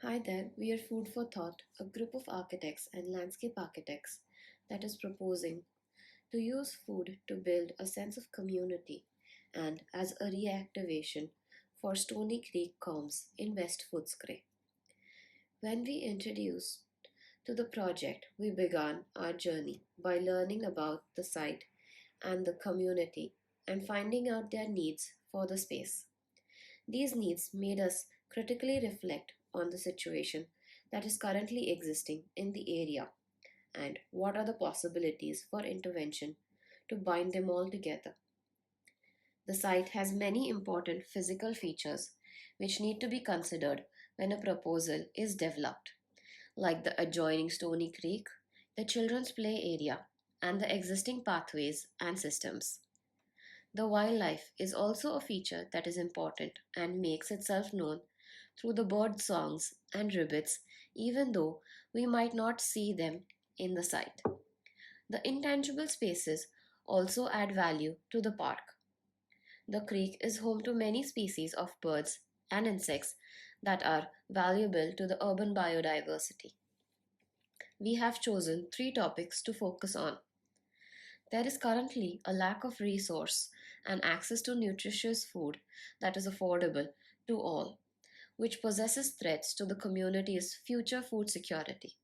Hi there, we are Food for Thought, a group of architects and landscape architects that is proposing to use food to build a sense of community and as a reactivation for Stony Creek Combs in West Footscray. When we introduced to the project, we began our journey by learning about the site and the community and finding out their needs for the space. These needs made us critically reflect on the situation that is currently existing in the area and what are the possibilities for intervention to bind them all together. The site has many important physical features which need to be considered when a proposal is developed, like the adjoining Stony Creek, the children's play area, and the existing pathways and systems. The wildlife is also a feature that is important and makes itself known through the bird songs and ribbits, even though we might not see them in the site. The intangible spaces also add value to the park. The creek is home to many species of birds and insects that are valuable to the urban biodiversity. We have chosen three topics to focus on. There is currently a lack of resource and access to nutritious food that is affordable to all, which possesses threats to the community's future food security.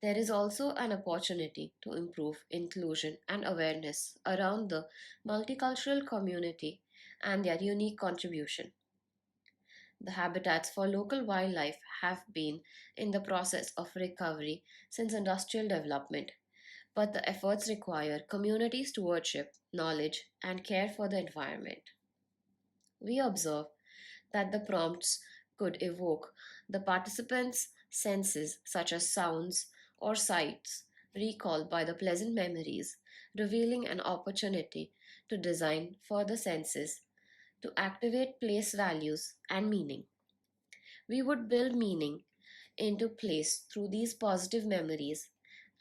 There is also an opportunity to improve inclusion and awareness around the multicultural community and their unique contribution. The habitats for local wildlife have been in the process of recovery since industrial development, but the efforts require community stewardship, knowledge, and care for the environment. We observe that the prompts could evoke the participants' senses, such as sounds or sights, recalled by the pleasant memories, revealing an opportunity to design for the senses to activate place values and meaning. We would build meaning into place through these positive memories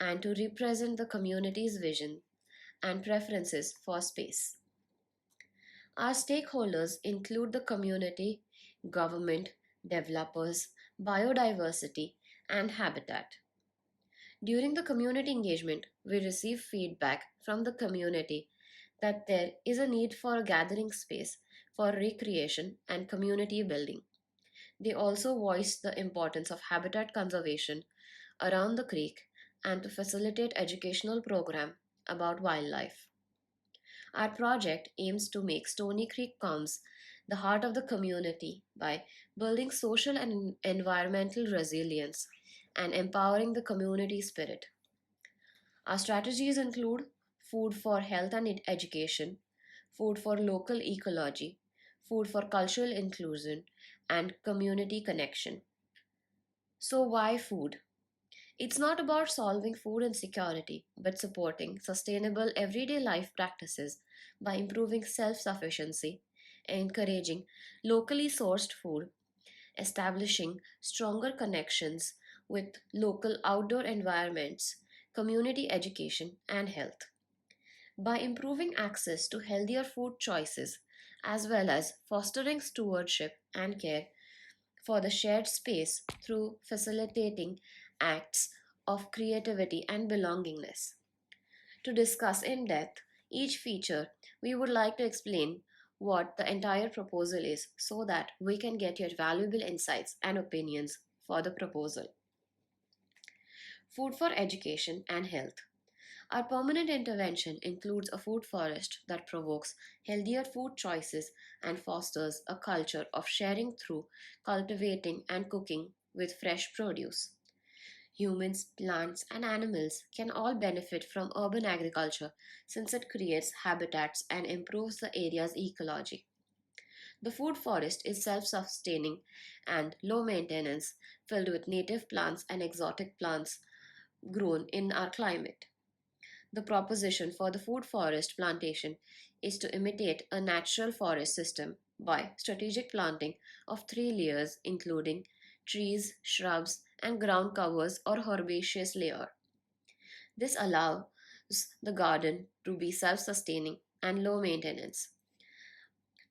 and to represent the community's vision and preferences for space. Our stakeholders include the community, government, developers, biodiversity, and habitat. During the community engagement, we receive feedback from the community that there is a need for a gathering space for recreation and community building. They also voiced the importance of habitat conservation around the creek and to facilitate educational program about wildlife. Our project aims to make Stony Creek Combs the heart of the community by building social and environmental resilience and empowering the community spirit. Our strategies include food for health and education, food for local ecology, food for cultural inclusion, and community connection. So, why food? It's not about solving food insecurity, but supporting sustainable everyday life practices by improving self sufficiency, encouraging locally sourced food, establishing stronger connections with local outdoor environments, community education, and health. By improving access to healthier food choices, as well as fostering stewardship and care for the shared space through facilitating acts of creativity and belongingness. To discuss in depth each feature, we would like to explain what the entire proposal is so that we can get your valuable insights and opinions for the proposal. Food for education and health. Our permanent intervention includes a food forest that provokes healthier food choices and fosters a culture of sharing through cultivating and cooking with fresh produce. Humans, plants, and animals can all benefit from urban agriculture since it creates habitats and improves the area's ecology. The food forest is self sustaining and low maintenance, filled with native plants and exotic plants grown in our climate. The proposition for the food forest plantation is to imitate a natural forest system by strategic planting of three layers, including trees, shrubs, and ground covers or herbaceous layer. This allows the garden to be self sustaining and low maintenance.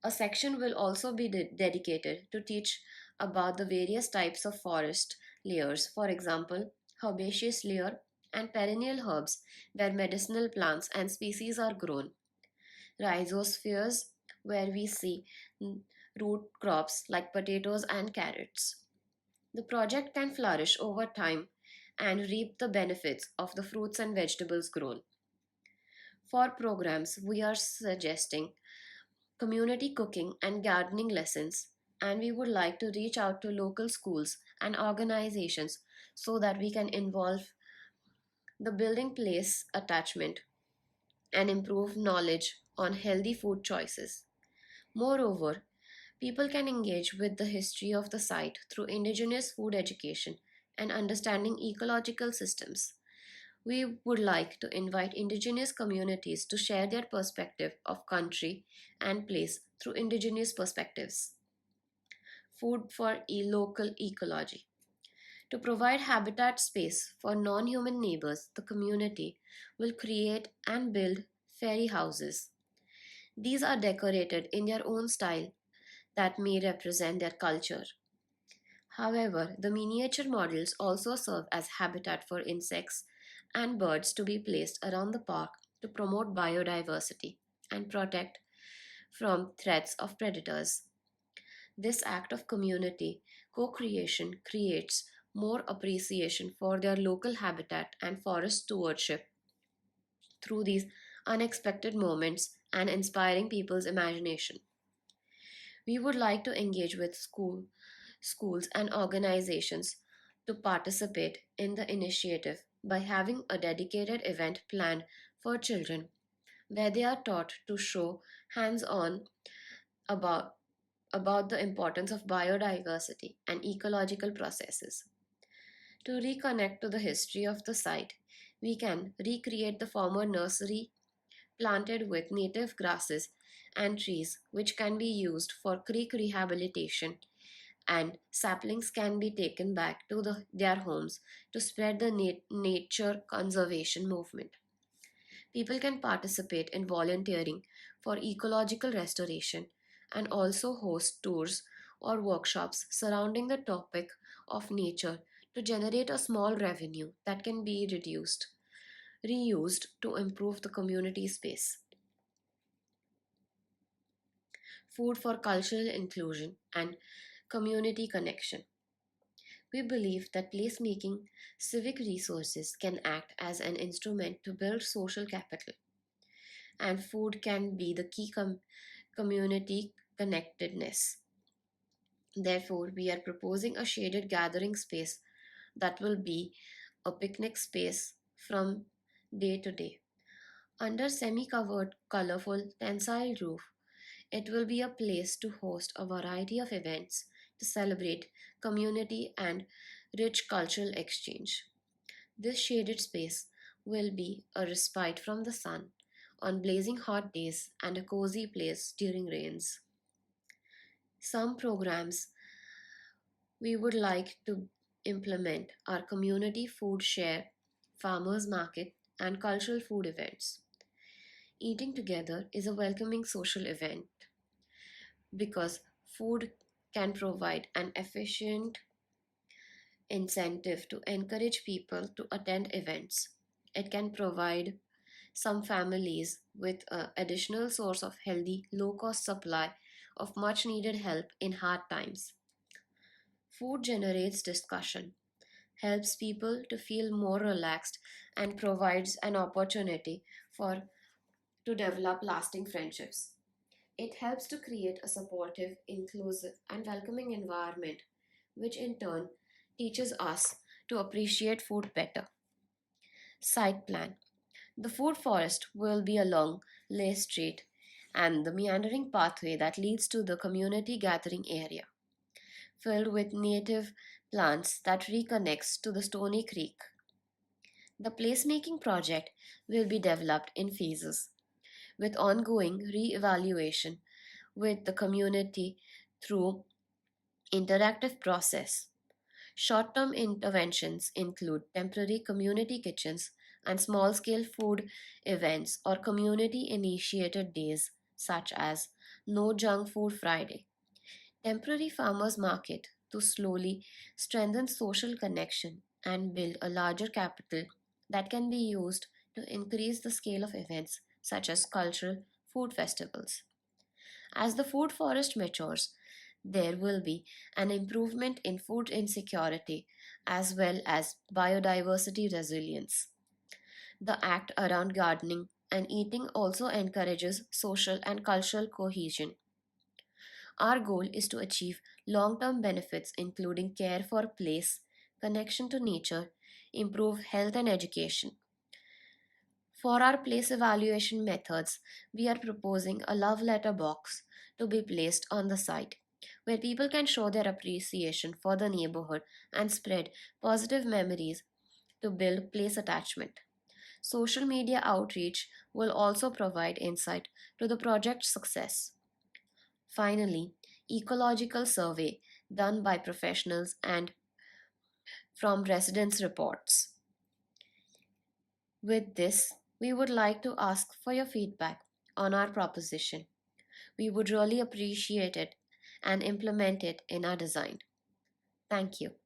A section will also be dedicated to teach about the various types of forest layers, for example, herbaceous layer and perennial herbs where medicinal plants and species are grown, rhizospheres where we see root crops like potatoes and carrots. The project can flourish over time and reap the benefits of the fruits and vegetables grown. For programs, we are suggesting community cooking and gardening lessons, and we would like to reach out to local schools and organizations so that we can involve the building place attachment and improve knowledge on healthy food choices. Moreover, people can engage with the history of the site through indigenous food education and understanding ecological systems. We would like to invite indigenous communities to share their perspective of country and place through indigenous perspectives. Food for local ecology. To provide habitat space for non human neighbors, the community will create and build fairy houses. These are decorated in their own style that may represent their culture. However, the miniature models also serve as habitat for insects and birds to be placed around the park to promote biodiversity and protect from threats of predators. This act of community co creation creates more appreciation for their local habitat and forest stewardship through these unexpected moments and inspiring people's imagination. We would like to engage with schools and organizations to participate in the initiative by having a dedicated event planned for children where they are taught to show hands on about, about the importance of biodiversity and ecological processes. To reconnect to the history of the site, we can recreate the former nursery planted with native grasses and trees, which can be used for creek rehabilitation, and saplings can be taken back to their homes to spread the nature conservation movement. People can participate in volunteering for ecological restoration and also host tours or workshops surrounding the topic of nature to generate a small revenue that can be reused to improve the community space. Food for cultural inclusion and community connection. We believe that placemaking civic resources can act as an instrument to build social capital, and food can be the key community connectedness. Therefore, we are proposing a shaded gathering space that will be a picnic space from day to day. Under semi covered, colorful, tensile roof, it will be a place to host a variety of events to celebrate community and rich cultural exchange. This shaded space will be a respite from the sun on blazing hot days and a cozy place during rains. Some programs we would like to implement are community food share, farmers market, and cultural food events. Eating together is a welcoming social event because food can provide an efficient incentive to encourage people to attend events. It can provide some families with an additional source of healthy, low cost supply of much needed help in hard times. Food generates discussion, helps people to feel more relaxed, and provides an opportunity for to develop lasting friendships. It helps to create a supportive, inclusive, and welcoming environment, which in turn teaches us to appreciate food better. Site plan. The food forest will be along Lae Street and the meandering pathway that leads to the community gathering area, filled with native plants that reconnects to the Stony Creek. The placemaking project will be developed in phases with ongoing re-evaluation with the community through interactive process. Short-term interventions include temporary community kitchens and small-scale food events or community-initiated days such as No Junk Food Friday. Temporary farmers market to slowly strengthen social connection and build a larger capital that can be used to increase the scale of events such as cultural food festivals. As the food forest matures, there will be an improvement in food insecurity as well as biodiversity resilience. The act around gardening and eating also encourages social and cultural cohesion. Our goal is to achieve long term benefits, including care for place, connection to nature, improve health and education. For our place evaluation methods, we are proposing a love letter box to be placed on the site where people can show their appreciation for the neighborhood and spread positive memories to build place attachment. Social media outreach will also provide insight to the project's success. Finally, ecological survey done by professionals and from residents' reports. With this, we would like to ask for your feedback on our proposition. We would really appreciate it and implement it in our design. Thank you.